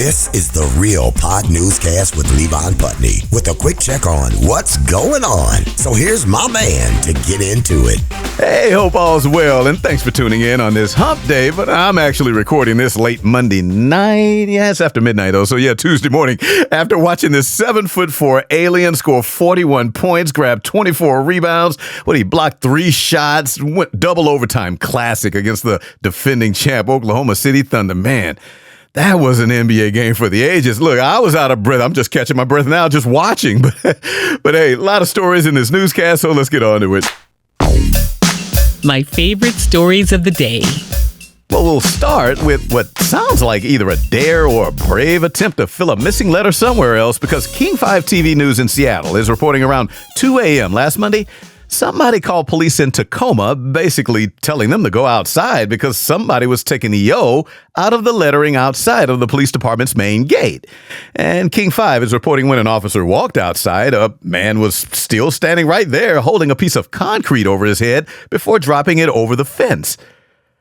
This is the Real Pod Newscast with Levon Putney with a quick check on what's going on. So here's my man to get into it. Hey, hope all's well, and thanks for tuning in on this hump day, but I'm actually recording this late Monday night. Yeah, it's after midnight, though, so yeah, Tuesday morning. After watching this 7'4" alien score 41 points, grab 24 rebounds, he blocked 3 shots, went double overtime classic against the defending champ Oklahoma City Thunder. Man, that was an NBA game for the ages. Look, I was out of breath. I'm just catching my breath now just watching. But hey, a lot of stories in this newscast, so let's get on to it. My favorite stories of the day. Well, we'll start with what sounds like either a dare or a brave attempt to fill a missing letter somewhere else, because King 5 TV News in Seattle is reporting around 2 a.m. last Monday, somebody called police in Tacoma, basically telling them to go outside because somebody was taking the O out of the lettering outside of the police department's main gate. And King 5 is reporting when an officer walked outside, a man was still standing right there holding a piece of concrete over his head before dropping it over the fence.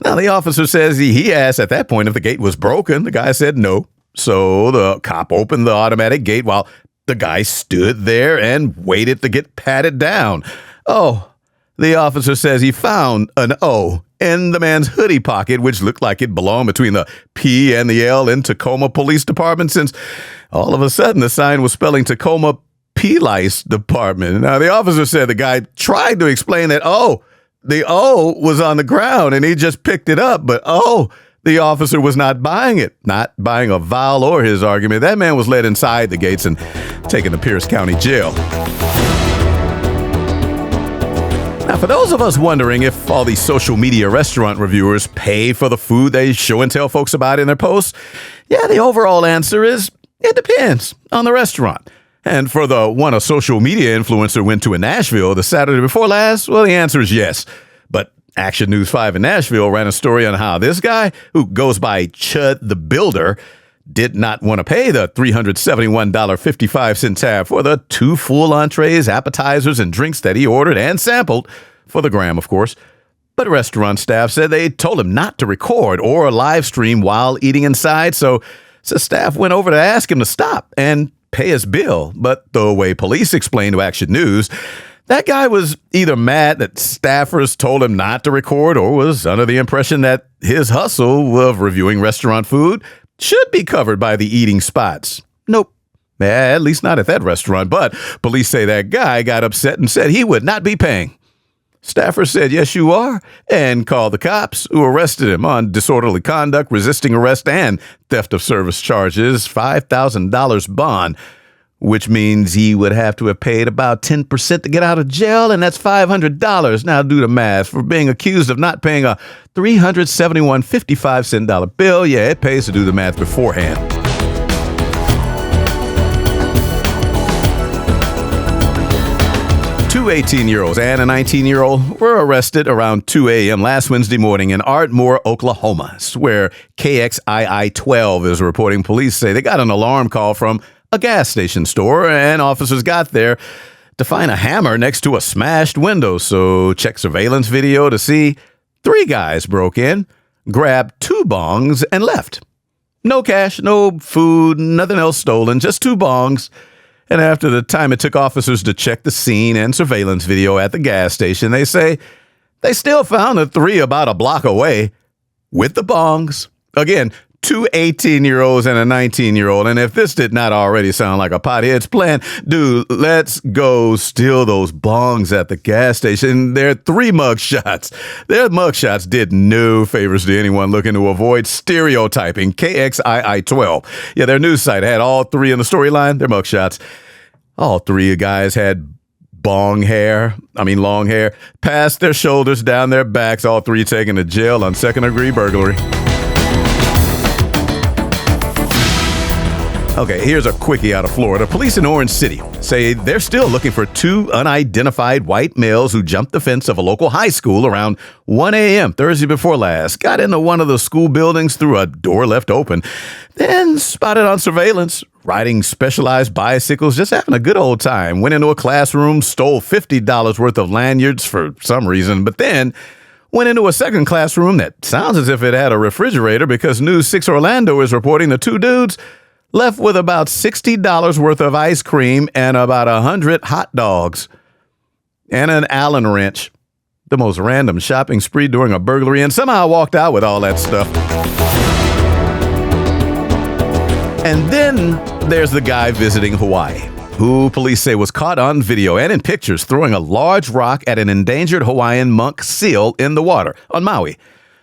Now, the officer says he asked at that point if the gate was broken. The guy said no. So the cop opened the automatic gate while the guy stood there and waited to get patted down. Oh, the officer says he found an O in the man's hoodie pocket, which looked like it belonged between the P and the L in Tacoma Police Department, since all of a sudden the sign was spelling Tacoma Police Department. Now, the officer said the guy tried to explain that, the O was on the ground and he just picked it up, but the officer was not buying it, not buying a vowel or his argument. That man was led inside the gates and taken to Pierce County Jail. Now, for those of us wondering if all these social media restaurant reviewers pay for the food they show and tell folks about in their posts, the overall answer is it depends on the restaurant. And for the one a social media influencer went to in Nashville the Saturday before last, the answer is yes. But Action News 5 in Nashville ran a story on how this guy, who goes by Chud the Builder, did not want to pay the $371.55 tab for the 2 full entrees, appetizers, and drinks that he ordered and sampled, for the gram, of course. But restaurant staff said they told him not to record or live stream while eating inside, so staff went over to ask him to stop and pay his bill. But the way police explained to Action News, that guy was either mad that staffers told him not to record or was under the impression that his hustle of reviewing restaurant food should be covered by the eating spots. Nope. At least not at that restaurant. But police say that guy got upset and said he would not be paying. Staffers said, yes, you are, and called the cops, who arrested him on disorderly conduct, resisting arrest, and theft of service charges, $5,000 bond, which means he would have to have paid about 10% to get out of jail, and that's $500. Now do the math. For being accused of not paying a $371.55 bill, it pays to do the math beforehand. Two 18-year-olds and a 19-year-old were arrested around 2 a.m. last Wednesday morning in Ardmore, Oklahoma, where KXII-12 is reporting police say they got an alarm call from a gas station store, and officers got there to find a hammer next to a smashed window. So check surveillance video to see 3 guys broke in, grabbed 2 bongs, and left. No cash, no food, nothing else stolen, just 2 bongs. And after the time it took officers to check the scene and surveillance video at the gas station, they say they still found the 3 about a block away with the bongs. Again, 2 18-year-olds and a 19-year-old. And if this did not already sound like a pothead's plan, dude, let's go steal those bongs at the gas station. They're 3 mugshots. Their mugshots did no favors to anyone looking to avoid stereotyping. KXII-12. Yeah, their news site had all 3 in the storyline. Their mugshots. All 3 guys had long hair, past their shoulders, down their backs, all 3 taken to jail on second-degree burglary. Okay, here's a quickie out of Florida. Police in Orange City say they're still looking for 2 unidentified white males who jumped the fence of a local high school around 1 a.m. Thursday before last, got into one of the school buildings through a door left open, then spotted on surveillance, riding specialized bicycles, just having a good old time, went into a classroom, stole $50 worth of lanyards for some reason, but then went into a second classroom that sounds as if it had a refrigerator, because News 6 Orlando is reporting the 2 dudes left with about $60 worth of ice cream and about 100 hot dogs and an Allen wrench. The most random shopping spree during a burglary, and somehow walked out with all that stuff. And then there's the guy visiting Hawaii, who police say was caught on video and in pictures throwing a large rock at an endangered Hawaiian monk seal in the water on Maui.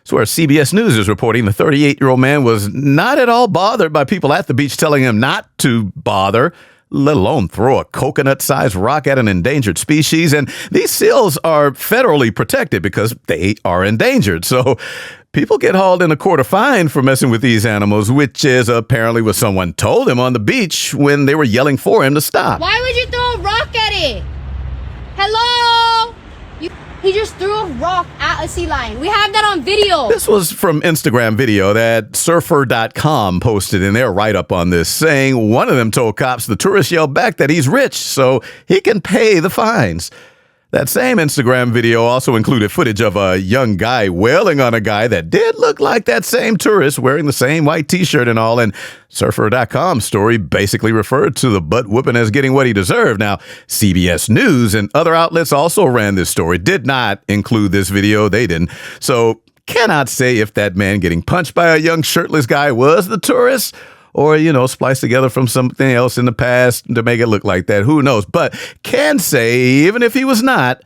So where CBS News is reporting the 38-year-old man was not at all bothered by people at the beach telling him not to bother, let alone throw a coconut-sized rock at an endangered species. And these seals are federally protected because they are endangered. So people get hauled in a court of fine for messing with these animals, which is apparently what someone told him on the beach when they were yelling for him to stop. Why would you throw a rock at it? Hello? He just threw a rock at a sea lion. We have that on video. This was from Instagram video that surfer.com posted in their write-up on this, saying one of them told cops the tourist yelled back that he's rich, so he can pay the fines. That same Instagram video also included footage of a young guy wailing on a guy that did look like that same tourist wearing the same white t-shirt and all, and Surfer.com's story basically referred to the butt whooping as getting what he deserved. Now, CBS News and other outlets also ran this story, did not include this video, they didn't. So, cannot say if that man getting punched by a young shirtless guy was the tourist, or, spliced together from something else in the past to make it look like that. Who knows? But can say, even if he was not,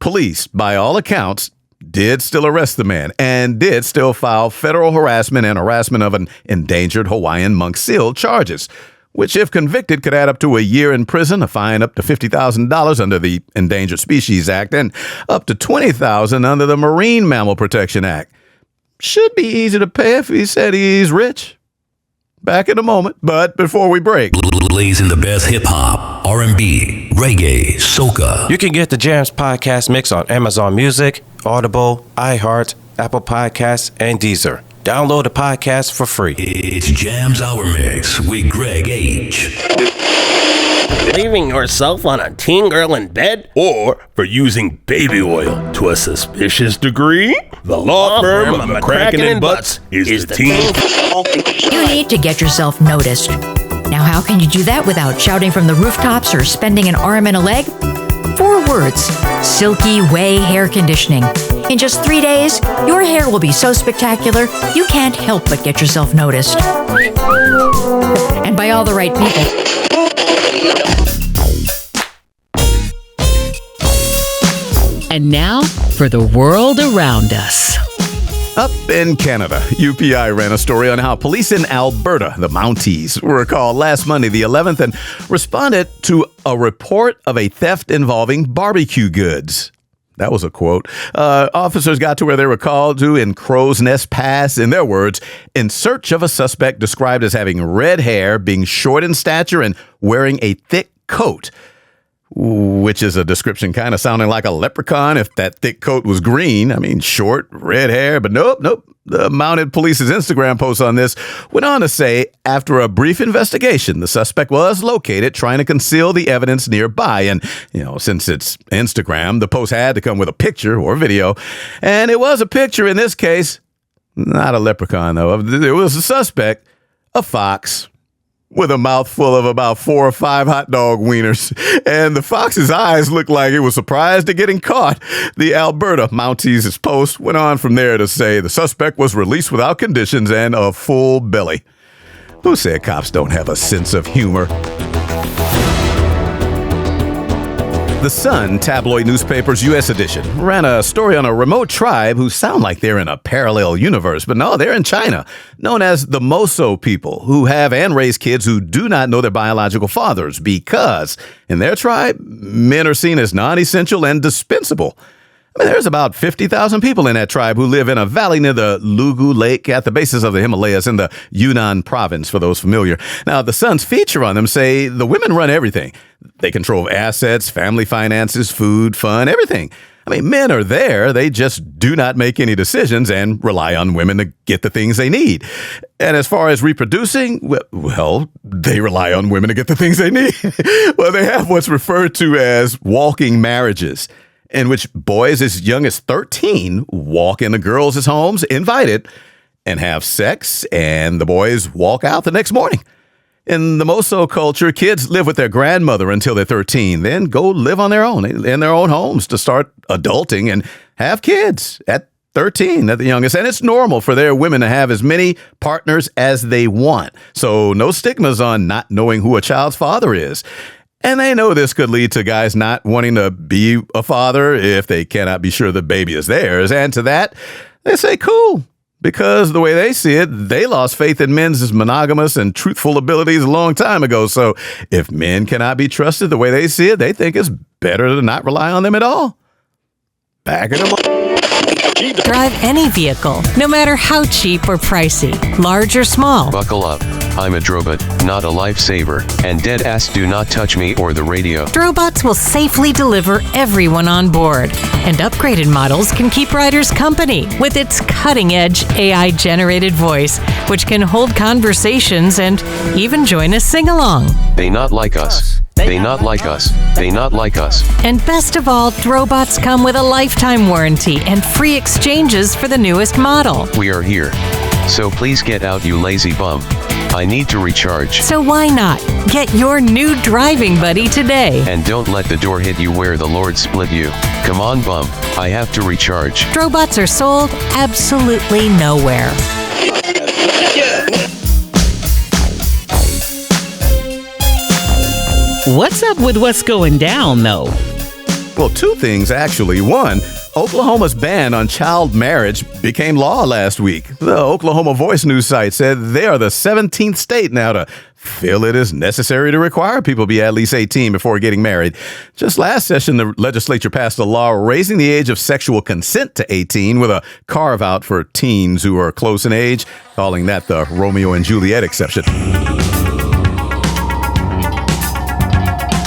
police, by all accounts, did still arrest the man and did still file federal harassment and harassment of an endangered Hawaiian monk seal charges, which, if convicted, could add up to a year in prison, a fine up to $50,000 under the Endangered Species Act, and up to $20,000 under the Marine Mammal Protection Act. Should be easy to pay if he said he's rich. Back in a moment, but before we break. Blazing the best hip-hop, R&B, reggae, soca. You can get the Jams Podcast Mix on Amazon Music, Audible, iHeart, Apple Podcasts, and Deezer. Download the podcast for free. It's Jams Hour Mix with Greg H. Leaving yourself on a teen girl in bed? Or for using baby oil to a suspicious degree? The law firm of McCracken and Butts is the teen. You need to get yourself noticed. Now, how can you do that without shouting from the rooftops or spending an arm and a leg? 4 words: Silky Way Hair Conditioning. In just 3 days, your hair will be so spectacular, you can't help but get yourself noticed. And by all the right people. And now for the world around us. Up in Canada, UPI ran a story on how police in Alberta, the Mounties, were called last Monday, the 11th, and responded to a report of a theft involving barbecue goods. That was a quote. Officers got to where they were called to in Crow's Nest Pass, in their words, in search of a suspect described as having red hair, being short in stature, and wearing a thick coat. Which is a description kind of sounding like a leprechaun if that thick coat was green. I mean, short, red hair, but nope. The Mounted Police's Instagram post on this went on to say, after a brief investigation, the suspect was located trying to conceal the evidence nearby. And, since it's Instagram, the post had to come with a picture or video. And it was a picture in this case, not a leprechaun, though. It was a suspect, a fox, with a mouthful of about 4 or 5 hot dog wieners. And the fox's eyes looked like it was surprised at getting caught. The Alberta Mounties' post went on from there to say the suspect was released without conditions and a full belly. Who said cops don't have a sense of humor? The Sun, tabloid newspaper's U.S. edition, ran a story on a remote tribe who sound like they're in a parallel universe, but no, they're in China, known as the Moso people, who have and raise kids who do not know their biological fathers because, in their tribe, men are seen as non-essential and dispensable. There's about 50,000 people in that tribe who live in a valley near the Lugu Lake at the bases of the Himalayas in the Yunnan province, for those familiar. Now, the Sun's feature on them say the women run everything. They control assets, family finances, food, fun, everything. Men are there. They just do not make any decisions and rely on women to get the things they need. And as far as reproducing, well, they rely on women to get the things they need. Well, they have what's referred to as walking marriages, in which boys as young as 13 walk into girls' homes, invited, and have sex, and the boys walk out the next morning. In the Moso culture, kids live with their grandmother until they're 13, then go live on their own, in their own homes to start adulting and have kids at 13 at the youngest. And it's normal for their women to have as many partners as they want. So no stigmas on not knowing who a child's father is. And they know this could lead to guys not wanting to be a father if they cannot be sure the baby is theirs. And to that, they say, cool. Because the way they see it, they lost faith in men's monogamous and truthful abilities a long time ago. So if men cannot be trusted the way they see it, they think it's better to not rely on them at all. Back in the Drive any vehicle, no matter how cheap or pricey, large or small. Buckle up. I'm a Drobot, not a lifesaver, and deadass do not touch me or the radio. Drobots will safely deliver everyone on board, and upgraded models can keep riders company with its cutting-edge AI-generated voice, which can hold conversations and even join a sing-along. They not like us. They not like us. They not like us. And best of all, Drobots come with a lifetime warranty and free exchanges for the newest model. We are here. So please get out, you lazy bum. I need to recharge. So why not? Get your new driving buddy today. And don't let the door hit you where the Lord split you. Come on, bum. I have to recharge. Drobots are sold absolutely nowhere. What's up with what's going down, though? Well, two things, actually. One, Oklahoma's ban on child marriage became law last week. The Oklahoma Voice news site said they are the 17th state now to feel it is necessary to require people be at least 18 before getting married. Just last session, the legislature passed a law raising the age of sexual consent to 18 with a carve-out for teens who are close in age, calling that the Romeo and Juliet exception.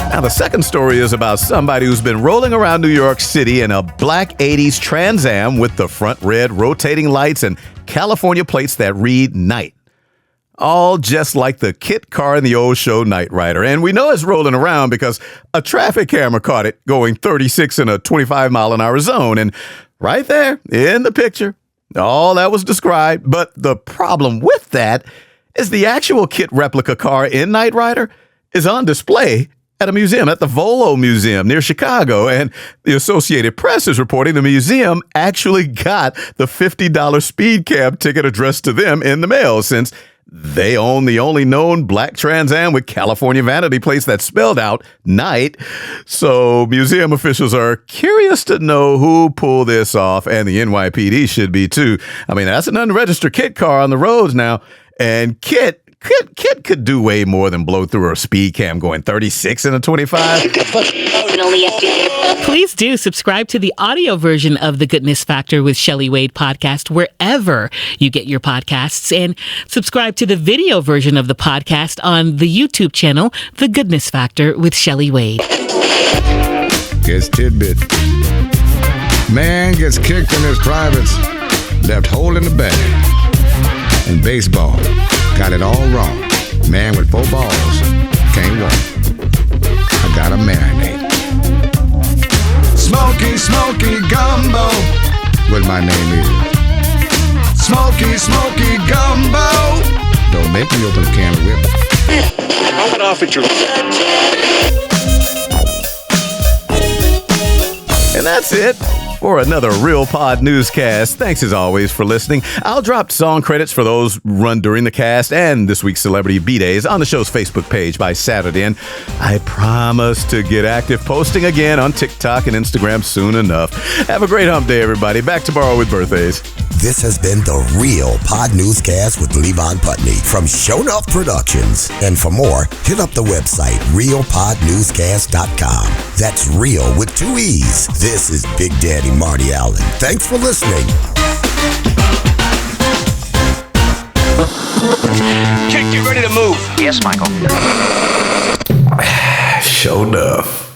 Now, the second story is about somebody who's been rolling around New York City in a black 80s Trans Am with the front red rotating lights and California plates that read night. All just like the kit car in the old show Knight Rider. And we know it's rolling around because a traffic camera caught it going 36 in a 25-mile-an-hour zone. And right there in the picture, all that was described. But the problem with that is the actual kit replica car in Knight Rider is on display at a museum, at the Volo Museum near Chicago. And the Associated Press is reporting the museum actually got the $50 speed cab ticket addressed to them in the mail, since they own the only known black Trans Am with California vanity plates that spelled out night. So museum officials are curious to know who pulled this off, and the NYPD should be too. I mean, that's an unregistered kit car on the roads now, and Kit could do way more than blow through a speed cam going 36 in a 25. Please do subscribe to the audio version of The Goodness Factor with Shelley Wade podcast wherever you get your podcasts, and subscribe to the video version of the podcast on the YouTube channel, The Goodness Factor with Shelley Wade. Gets tidbit. Man gets kicked in his privates, left holding the bag. In baseball, got it all wrong. Man with 4 balls can't walk. I gotta marinate. Smoky Gumbo, what my name is. Smoky Gumbo. Don't make me open a can of whip. Get off at your... And that's it for another Real Pod newscast. Thanks as always for listening. I'll drop song credits for those run during the cast and this week's Celebrity B-Days on the show's Facebook page by Saturday. And I promise to get active posting again on TikTok and Instagram soon enough. Have a great hump day, everybody. Back tomorrow with birthdays. This has been the Real Pod Newscast with Levon Putney from Show Enough Productions. And for more, hit up the website, realpodnewscast.com. That's real with 2 E's. This is Big Daddy Marty Allen. Thanks for listening. Get ready to move. Yes, Michael. Show enough.